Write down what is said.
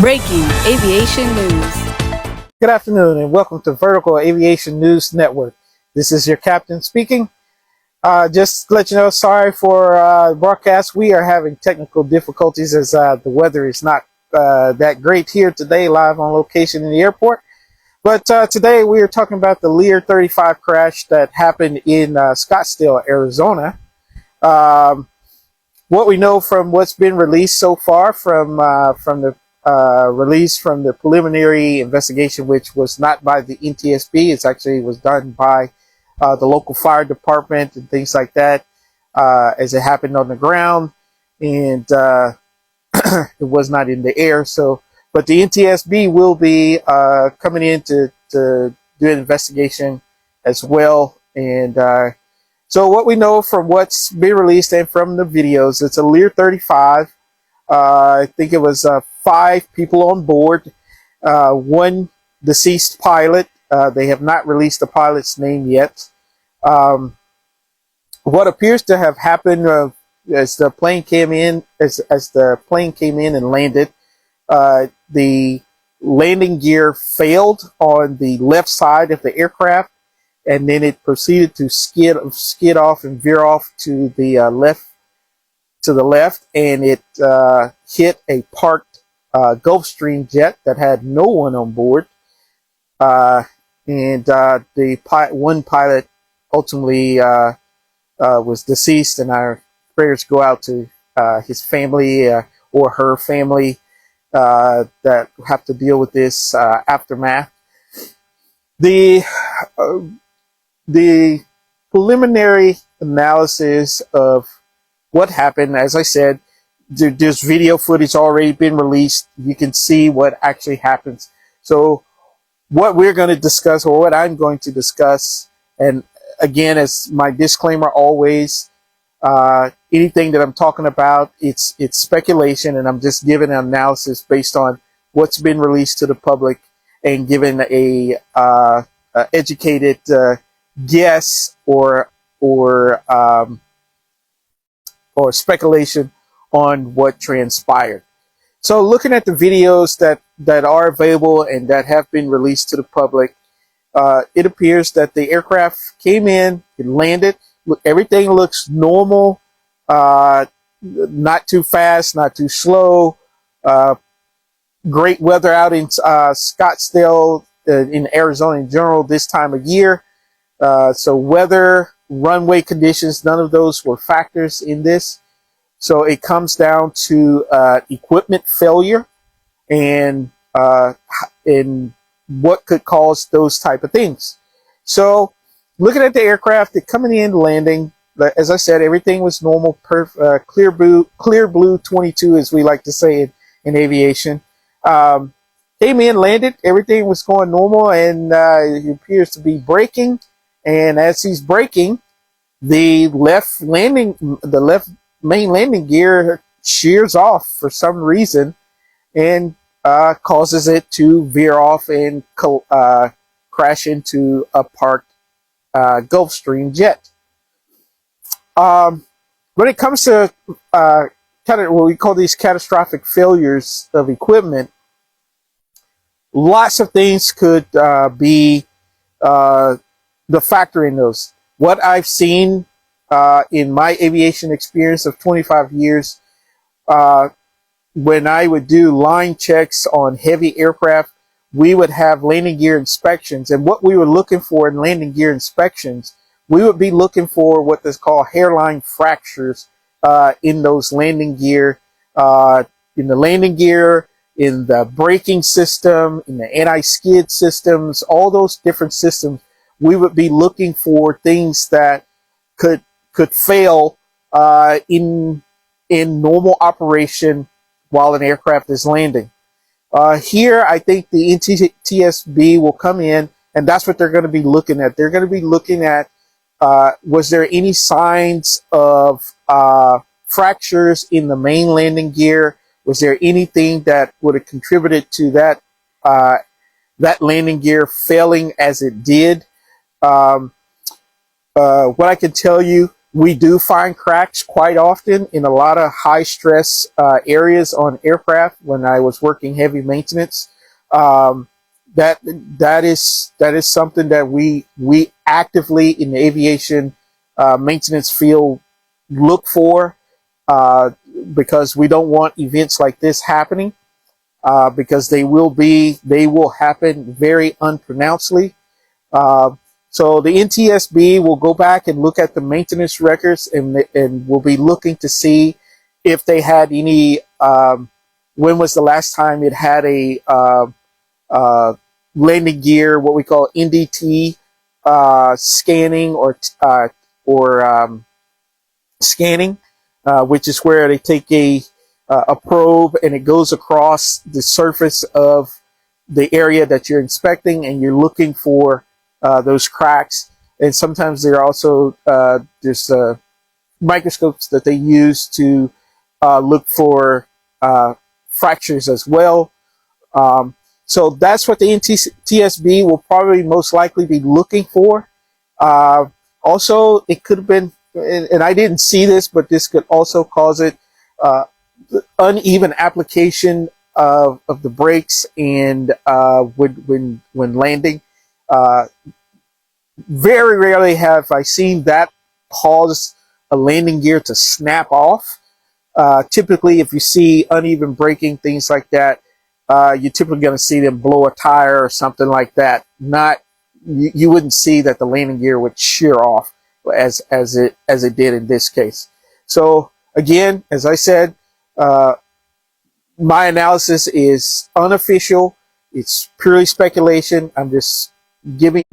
Breaking aviation news. Good afternoon and welcome to Vertical Aviation News Network. This is your captain speaking. Just to let you know, sorry for broadcast. We are having technical difficulties as the weather is not that great here today, live on location in the airport. But today we are talking about the Lear 35 crash that happened in Scottsdale, Arizona. What we know from what's been released so far from the release from the preliminary investigation, which was not by the NTSB, it actually was done by the local fire department and things like that, as it happened on the ground, and it was not in the air. So, but the NTSB will be coming in to do an investigation as well. And so what we know from what's been released and from the videos, it's a Lear 35. I think it was 5 people on board, 1 deceased pilot. They have not released the pilot's name yet. What appears to have happened as the plane came in, as the plane came in and landed, the landing gear failed on the left side of the aircraft, and then it proceeded to skid off and veer off to the left, and it hit a parked Gulfstream jet that had no one on board, and the one pilot ultimately was deceased, and our prayers go out to his family or her family that have to deal with this aftermath. The preliminary analysis of what happened, as I said, there's video footage already been released. You can see what actually happens. So what we're going to discuss, or what I'm going to discuss, and again, as my disclaimer always, anything that I'm talking about, it's speculation, and I'm just giving an analysis based on what's been released to the public and giving a educated guess or speculation on what transpired. So looking at the videos that are available and that have been released to the public, it appears that the aircraft came in, it landed, everything looks normal, not too fast, not too slow, great weather out in Scottsdale, in Arizona in general this time of year. So weather, runway conditions, none of those were factors in this. So it comes down to equipment failure and what could cause those type of things. So looking at the aircraft, it coming in, landing, as I said, everything was normal, clear blue 22, as we like to say in aviation. Came in, landed, everything was going normal, and he appears to be braking. And as he's braking, the left main landing gear shears off for some reason, and causes it to veer off and crash into a parked Gulfstream jet. When it comes to what we call these catastrophic failures of equipment, lots of things could be the factor in those. What I've seen in my aviation experience of 25 years, when I would do line checks on heavy aircraft, we would have landing gear inspections. And what we were looking for in landing gear inspections, we would be looking for what is called hairline fractures in those landing gear, in the landing gear, in the braking system, in the anti-skid systems, all those different systems. We would be looking for things that could fail in normal operation while an aircraft is landing. Here, I think the NTSB will come in, and that's what they're going to be looking at. They're going to be looking at, was there any signs of fractures in the main landing gear? Was there anything that would have contributed to that landing gear failing as it did? What I can tell you, We do find cracks quite often in a lot of high stress areas on aircraft. When I was working heavy maintenance, that is something that we actively in the aviation maintenance field look for, because we don't want events like this happening, because they will happen very unpronouncedly. So the NTSB will go back and look at the maintenance records, and we'll be looking to see if they had any. When was the last time it had a landing gear, what we call NDT scanning or scanning, which is where they take a probe and it goes across the surface of the area that you're inspecting, and you're looking for those cracks. And sometimes there are also there's microscopes that they use to look for fractures as well. So that's what the NTSB will probably most likely be looking for. Also, it could have been, and I didn't see this, but this could also cause it, uneven application of the brakes and when landing. Very rarely have I seen that cause a landing gear to snap off. Typically, if you see uneven braking, things like that, you're typically going to see them blow a tire or something like that. You wouldn't see that the landing gear would shear off as it did in this case. So again, as I said, my analysis is unofficial. It's purely speculation. I'm just giving